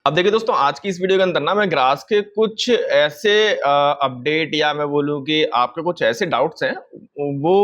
अब देखिए दोस्तों, आज की इस वीडियो के अंदर ना मैं ग्रास के कुछ ऐसे अपडेट या मैं बोलूं कि आपके कुछ ऐसे डाउट्स हैं वो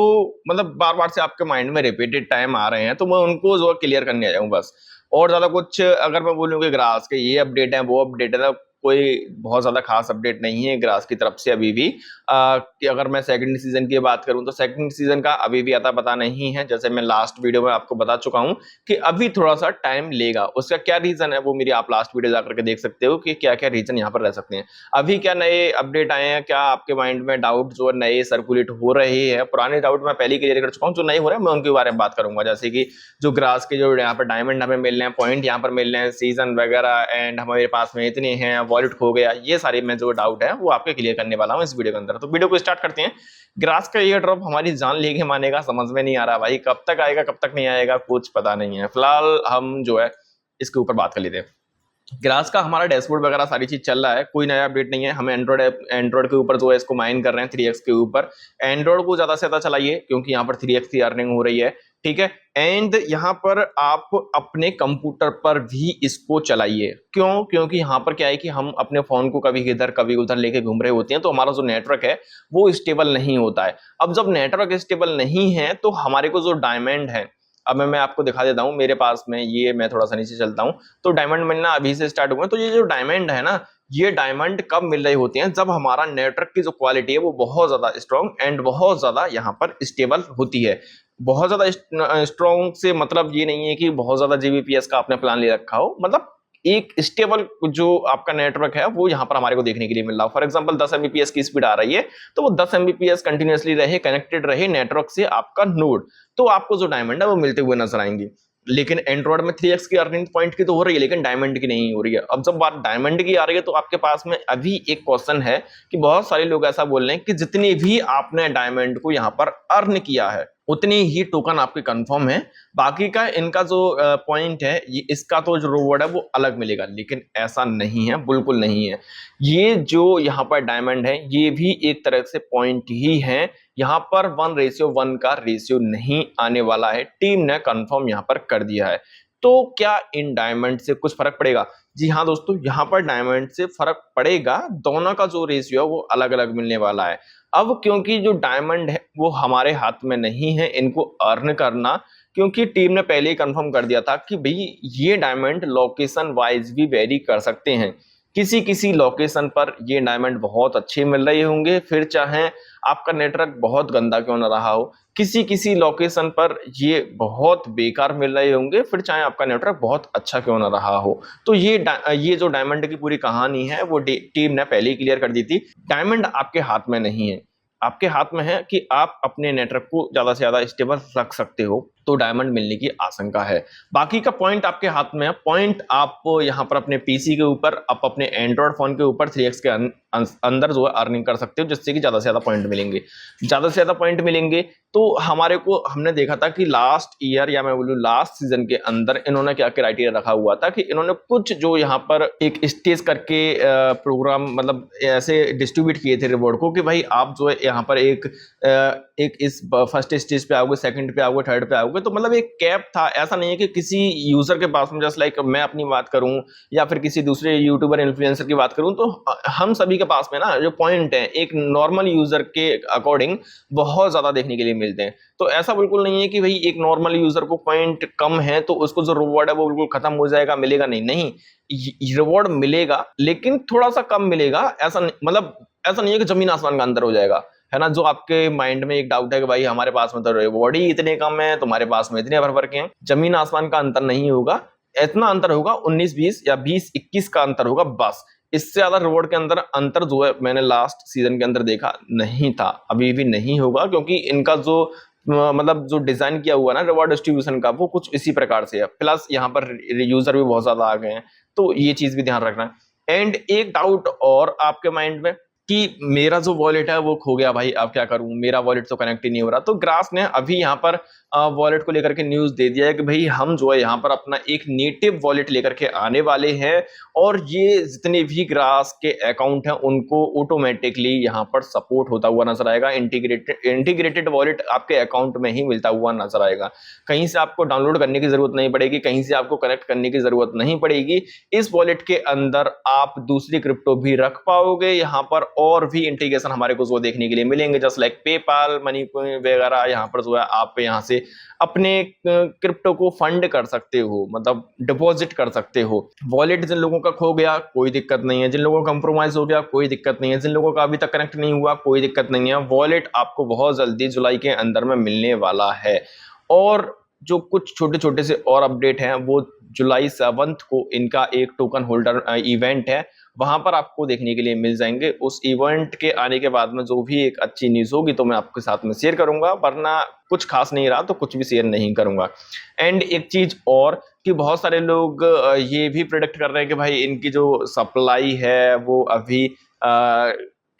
मतलब बार बार से आपके माइंड में रिपीटेड टाइम आ रहे हैं, तो मैं उनको जो क्लियर करने आया हूँ बस। और ज्यादा कुछ अगर मैं बोलूँ कि ग्रास के ये अपडेट है वो अपडेट है, तो कोई बहुत ज्यादा खास अपडेट नहीं है ग्रास की तरफ से अभी भी। कि अगर मैं सेकंड सीजन की बात करूं तो सेकंड सीजन का अभी भी अता पता नहीं है, जैसे मैं लास्ट वीडियो में आपको बता चुका हूं कि अभी थोड़ा सा टाइम लेगा। उसका क्या रीजन है वो मेरी आप लास्ट वीडियो जाकर के देख सकते हो कि क्या क्या रीजन यहाँ पर रह सकते हैं। अभी क्या नए अपडेट आए हैं, क्या आपके माइंड में डाउट जो है नए सर्कुलेट हो रहे हैं, पुराने डाउट मैं पहले क्लियर कर चुका हूँ। जो नए हो रहे हैं मैं उनके बारे में बात करूंगा, जैसे कि जो ग्रास के जो यहाँ पर डायमंड हमें मिल रहे हैं, पॉइंट यहाँ पर मिल रहे हैं, सीजन वगैरह, एंड हमारे पास में इतने हैं, वॉलेट खो गया, ये सारे मैं जो डाउट है वो आपके क्लियर करने वाला हूँ इस वीडियो के अंदर। तो वीडियो को स्टार्ट करते हैं। ग्रास का ये ड्रॉप हमारी जान लेके मानेगा, समझ में नहीं आ रहा भाई, कब तक आएगा कब तक नहीं आएगा कुछ पता नहीं है। फिलहाल हम जो है इसके ऊपर बात कर लेते हैं। ग्रास का हमारा डैशबोर्ड वगैरह सारी चीज चल रहा है, कोई नया अपडेट नहीं है। हम एंड्रॉइड के ऊपर जो है इसको माइन कर रहे हैं 3x के ऊपर। एंड्रॉइड को ज्यादा से ज्यादा चलाइए क्योंकि यहाँ पर 3x की अर्निंग हो रही है, ठीक है। एंड यहाँ पर आप अपने कंप्यूटर पर भी इसको चलाइए। क्यों? क्योंकि यहाँ पर क्या है कि हम अपने फोन को कभी इधर कभी उधर लेके घूम रहे होते हैं, तो हमारा जो नेटवर्क है वो स्टेबल नहीं होता है। अब जब नेटवर्क स्टेबल नहीं है तो हमारे को जो डायमंड है, अब मैं आपको दिखा देता हूं मेरे पास में, ये मैं थोड़ा सा नीचे चलता हूं तो डायमंड मिलना अभी से स्टार्ट हुआ है। तो ये जो डायमंड है ना, ये डायमंड कब मिल रहे होते हैं? जब हमारा नेटवर्क की जो क्वालिटी है वो बहुत ज्यादा स्ट्रॉन्ग एंड बहुत ज्यादा यहाँ पर स्टेबल होती है। बहुत ज्यादा स्ट्रॉन्ग से मतलब ये नहीं है कि बहुत ज्यादा जीबीपीएस का आपने प्लान ले रखा हो, मतलब एक स्टेबल जो आपका नेटवर्क है वो यहाँ पर हमारे को देखने के लिए मिल रहा हो। फॉर एग्जांपल 10 एमबीपीएस की स्पीड आ रही है, तो वो 10 एमबीपीएस कंटिन्यूअसली रहे, कनेक्टेड रहे नेटवर्क से आपका नोड, तो आपको जो डायमंड है वो मिलते हुए नजर आएंगे। लेकिन एंड्रॉइड में 3x की अर्निंग पॉइंट की तो हो रही है, लेकिन डायमंड की नहीं हो रही है। अब जब बात डायमंड की आ रही है तो आपके पास में अभी एक क्वेश्चन है कि बहुत सारे लोग ऐसा बोल रहे हैं कि जितनी भी आपने डायमंड को यहाँ पर अर्न किया है उतनी ही टोकन आपके कंफर्म है, बाकी का इनका जो पॉइंट है ये इसका तो जो रिवॉर्ड है वो अलग मिलेगा। लेकिन ऐसा नहीं है, बिल्कुल नहीं है। ये जो यहाँ पर डायमंड है ये भी एक तरह से पॉइंट ही है, यहाँ पर 1:1 का रेशियो नहीं आने वाला है, टीम ने कंफर्म यहाँ पर कर दिया है। तो क्या इन डायमंड से कुछ फर्क पड़ेगा? जी हाँ दोस्तों, यहाँ पर डायमंड से फर्क पड़ेगा, दोनों का जो रेशियो है वो अलग अलग मिलने वाला है। अब क्योंकि जो डायमंड है वो हमारे हाथ में नहीं है इनको अर्न करना, क्योंकि टीम ने पहले ही कंफर्म कर दिया था कि भाई ये डायमंड लोकेशन वाइज भी वेरी कर सकते हैं। किसी किसी लोकेशन पर ये डायमंड बहुत अच्छे मिल रहे होंगे, फिर चाहे आपका नेटवर्क बहुत गंदा क्यों ना रहा हो, किसी किसी लोकेशन पर ये बहुत बेकार मिल रहे होंगे, फिर चाहे आपका नेटवर्क बहुत अच्छा क्यों ना रहा हो। तो ये जो डायमंड की पूरी कहानी है वो टीम ने पहले ही क्लियर कर दी थी। डायमंड आपके हाथ में नहीं है, आपके हाथ में है कि आप अपने नेटवर्क को ज्यादा से ज्यादा स्टेबल रख सकते हो, तो डायमंड मिलने की आशंका है। बाकी का पॉइंट आपके हाथ में है। पॉइंट आप यहाँ पर अपने पीसी के ऊपर, आप अपने एंड्रॉइड फोन के ऊपर 3x के अंदर जो है अर्निंग कर सकते हो, जिससे कि ज्यादा से ज्यादा पॉइंट मिलेंगे। ज्यादा से ज्यादा पॉइंट मिलेंगे तो हमारे को, हमने देखा था कि लास्ट ईयर या मैं बोलूँ लास्ट सीजन के अंदर इन्होंने क्या क्राइटेरिया रखा हुआ था कि इन्होंने कुछ जो यहाँ पर एक स्टेज करके प्रोग्राम मतलब ऐसे डिस्ट्रीब्यूट किए थे रिवॉर्ड को कि भाई आप जो है यहाँ पर एक इस फर्स्ट स्टेज पे आओगे, सेकंड पे आओगे, थर्ड पे आओगे, तो मतलब एक कैप था। ऐसा नहीं है कि किसी यूजर के पास में, जस्ट लाइक मैं अपनी बात करूं या फिर किसी दूसरे यूट्यूबर इन्फ्लुएंसर की बात करूं, तो हम सभी के पास में ना जो पॉइंट है एक नॉर्मल यूजर के अकॉर्डिंग बहुत ज्यादा देखने के लिए मिलते हैं। तो ऐसा बिल्कुल नहीं है कि भाई एक नॉर्मल यूजर को पॉइंट कम है तो उसको जो रिवॉर्ड है वो बिल्कुल खत्म हो जाएगा, मिलेगा नहीं। नहीं, रिवॉर्ड मिलेगा लेकिन थोड़ा सा कम मिलेगा। ऐसा मतलब ऐसा नहीं है कि जमीन आसमान का अंतर हो जाएगा, है ना। जो आपके माइंड में एक डाउट है कि भाई हमारे पास में तो रिवॉर्ड ही इतने कम है, तुम्हारे पास में इतने भर के हैं, जमीन आसमान का अंतर नहीं होगा। इतना अंतर होगा 19-20 या 20-21 का अंतर होगा बस। इससे ज्यादा रिवॉर्ड के अंदर अंतर जो है मैंने लास्ट सीजन के अंदर देखा नहीं था, अभी भी नहीं होगा, क्योंकि इनका जो मतलब जो डिजाइन किया हुआ ना रिवॉर्ड डिस्ट्रीब्यूशन का वो कुछ इसी प्रकार से है। प्लस यहाँ पर यूजर भी बहुत ज्यादा आ गए हैं, तो ये चीज भी ध्यान रखना है। एंड एक डाउट और आपके माइंड में कि मेरा जो वॉलेट है वो खो गया भाई, अब क्या करूं, मेरा वॉलेट तो कनेक्ट ही नहीं हो रहा। तो ग्रास ने अभी यहाँ पर वॉलेट को लेकर के न्यूज दे दिया है कि भाई हम जो है यहाँ पर अपना एक नेटिव वॉलेट लेकर के आने वाले हैं, और ये जितने भी ग्रास के अकाउंट हैं उनको ऑटोमेटिकली यहाँ पर सपोर्ट होता हुआ नजर आएगा। इंटीग्रेटेड वॉलेट आपके अकाउंट में ही मिलता हुआ नजर आएगा। कहीं से आपको डाउनलोड करने की जरूरत नहीं पड़ेगी, कहीं से आपको कनेक्ट करने की जरूरत नहीं पड़ेगी। इस वॉलेट के अंदर आप दूसरी क्रिप्टो भी रख पाओगे। यहाँ पर और भी इंटीग्रेशन हमारे को जो देखने के लिए मिलेंगे, जस्ट लाइक पेपाल, मनी वगैरह। यहाँ पर जो है आप यहाँ से अपने क्रिप्टो को फंड कर सकते हो, मतलब डिपॉजिट कर सकते हो। वॉलेट जिन लोगों का खो गया कोई दिक्कत नहीं है, जिन लोगों का कंप्रोमाइज हो गया कोई दिक्कत नहीं है, जिन लोगों का अभी तक कनेक्ट नहीं हुआ कोई दिक्कत नहीं है। वॉलेट आपको बहुत जल्दी जुलाई के अंदर में मिलने वाला है। और जो कुछ छोटे छोटे से और अपडेट हैं वो जुलाई 7 को इनका एक टोकन होल्डर इवेंट है, वहां पर आपको देखने के लिए मिल जाएंगे। उस इवेंट के आने के बाद में जो भी एक अच्छी न्यूज होगी तो मैं आपके साथ में शेयर करूंगा, वरना कुछ खास नहीं रहा तो कुछ भी शेयर नहीं करूंगा। एंड एक चीज और कि बहुत सारे लोग ये भी प्रेडिक्ट कर रहे हैं कि भाई इनकी जो सप्लाई है वो अभी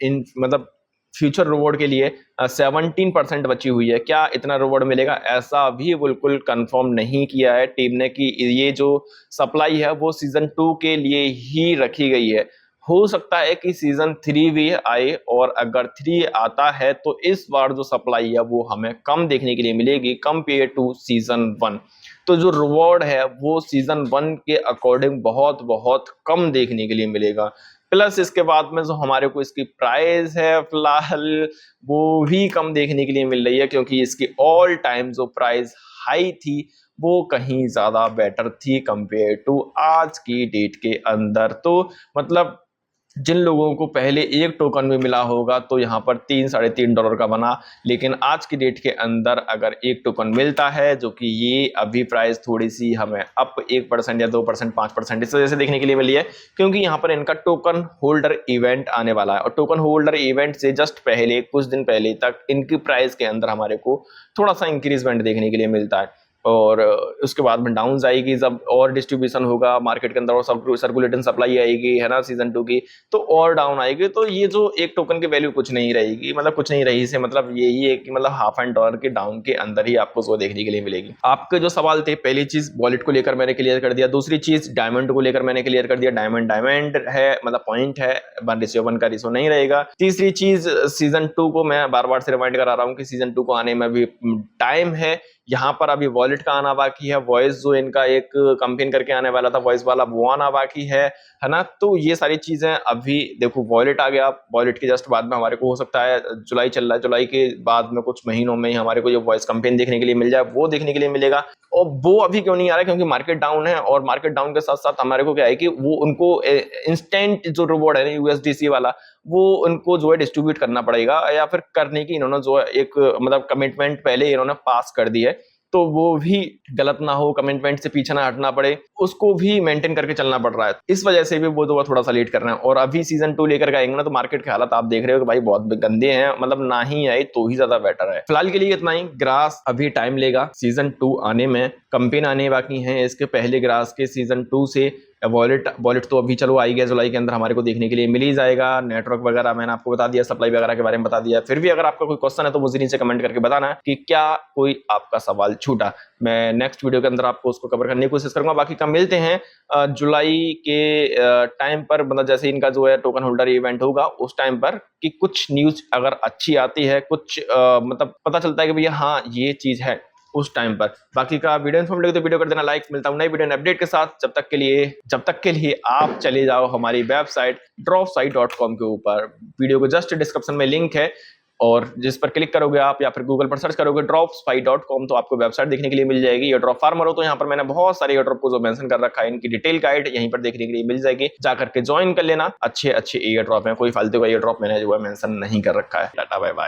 इन मतलब फ्यूचर रिवॉर्ड के लिए 17% बची हुई है। क्या इतना रिवॉर्ड मिलेगा, ऐसा भी बिल्कुल कंफर्म नहीं किया है टीम ने कि ये जो सप्लाई है वो सीजन 2 के लिए ही रखी गई है। हो सकता है कि सीजन 3 भी आए, और अगर 3 आता है तो इस बार जो सप्लाई है वो हमें कम देखने के लिए मिलेगी कंपेयर टू सीजन 1। तो जो रिवॉर्ड है वो सीजन 1 के अकॉर्डिंग बहुत बहुत कम देखने के लिए मिलेगा। प्लस इसके बाद में जो हमारे को इसकी प्राइस है फिलहाल वो भी कम देखने के लिए मिल रही है, क्योंकि इसकी ऑल टाइम जो प्राइस हाई थी वो कहीं ज्यादा बेटर थी कंपेयर टू आज की डेट के अंदर। तो मतलब जिन लोगों को पहले एक टोकन भी मिला होगा तो यहाँ पर $3-3.5 का बना, लेकिन आज की डेट के अंदर अगर एक टोकन मिलता है, जो कि ये अभी प्राइस थोड़ी सी हमें अप 1% या 2% 5% इस वजह से देखने के लिए मिली है, क्योंकि यहाँ पर इनका टोकन होल्डर इवेंट आने वाला है। और टोकन होल्डर इवेंट से जस्ट पहले कुछ दिन पहले तक इनकी प्राइस के अंदर हमारे को थोड़ा सा इंक्रीजमेंट देखने के लिए मिलता है। और उसके बाद में डाउन आएगी जब और डिस्ट्रीब्यूशन होगा मार्केट के अंदर और सर्कुलेटिंग सप्लाई आएगी, है ना, सीजन 2 की, तो और डाउन आएगी। तो ये जो एक टोकन की वैल्यू कुछ नहीं रहेगी, मतलब कुछ नहीं रही से मतलब यही है कि मतलब $0.5 के डाउन के अंदर ही आपको वो देखने के लिए मिलेगी। आपके जो सवाल थे, पहली चीज वॉलेट को लेकर मैंने क्लियर कर दिया, दूसरी चीज डायमंड को लेकर मैंने क्लियर कर दिया, डायमंड है मतलब पॉइंट है, 1:1 का रेशो नहीं रहेगा। तीसरी चीज सीजन 2 को मैं बार बार से रिमाइंड करा रहा हूँ कि सीजन 2 को आने में भी टाइम है। यहाँ पर अभी वॉलेट का आना बाकी है, वॉइस जो इनका एक कंपेन करके आने वाला था वॉइस वाला वो आना बाकी है ना। तो ये सारी चीजें अभी देखो, वॉलेट आ गया, वॉलेट के जस्ट बाद में हमारे को हो सकता है जुलाई चल रहा है, जुलाई के बाद में कुछ महीनों में ही हमारे को जो वॉइस कंपेन देखने के लिए मिल जाए वो देखने के लिए मिलेगा। और वो अभी क्यों नहीं आ रहा है, क्योंकि मार्केट डाउन है, और मार्केट डाउन के साथ साथ हमारे को क्या है कि वो उनको इंस्टेंट जो रिवॉर्ड है यूएसडीसी वाला वो उनको जो है डिस्ट्रीब्यूट करना पड़ेगा, या फिर करने की इन्होंने जो है एक मतलब कमिटमेंट पहले इन्होंने पास कर दी है। तो वो भी गलत ना हो, कमिटमेंट से पीछे ना हटना पड़े, उसको भी मेंटेन करके चलना पड़ रहा है। इस वजह से भी वो थोड़ा सा लेट कर रहे हैं। और अभी सीजन 2 लेकर के आएंगे ना तो मार्केट के हालात आप देख रहे हो कि भाई बहुत गंदे हैं, मतलब ना ही आए तो ही ज्यादा बेटर है। फिलहाल के लिए इतना ही। ग्रास अभी टाइम लेगा सीजन 2 आने में, कंपेन आने बाकी हैं इसके पहले ग्रास के सीजन 2 से। वॉलेट तो अभी चलो आई गया, जुलाई के अंदर हमारे को देखने के लिए मिल ही जाएगा। नेटवर्क वगैरह मैंने आपको बता दिया, सप्लाई वगैरह के बारे में बता दिया। फिर भी अगर आपका कोई क्वेश्चन है तो मुझे नीचे कमेंट करके बताना कि क्या कोई आपका सवाल छूटा, मैं नेक्स्ट वीडियो के अंदर आपको उसको कवर करने की कोशिश करूंगा। बाकी का मिलते हैं जुलाई के टाइम पर, मतलब जैसे इनका जो है टोकन होल्डर इवेंट होगा उस टाइम पर, कि कुछ न्यूज अगर अच्छी आती है, कुछ मतलब पता चलता है कि भैया हाँ ये चीज है उस टाइम पर। बाकी का वीडियो इन्फॉर्मेटिव तो वीडियो कर देना लाइक। मिलता हूं नई वीडियो अपडेट के साथ, जब तक के लिए आप चले जाओ हमारी वेबसाइट dropsite.com के ऊपर। वीडियो को जस्ट डिस्क्रिप्शन में लिंक है, और जिस पर क्लिक करोगे आप या फिर गूगल पर सर्च करोगे dropsite.com तो आपको वेबसाइट देखने के लिए मिल जाएगी। एयर ड्रॉप फार्मर हो तो यहाँ पर मैंने बहुत सारे एयर ड्रॉप को जो मेंशन कर रखा है, इनकी डिटेल गाइड यहीं पर देखने के लिए मिल जाएगी, जाकर के ज्वाइन कर लेना। अच्छे एयर ड्रॉप है, कोई फालतू का एयर ड्रॉप मैंने जो है मेंशन नहीं कर रखा है। Tata bye bye.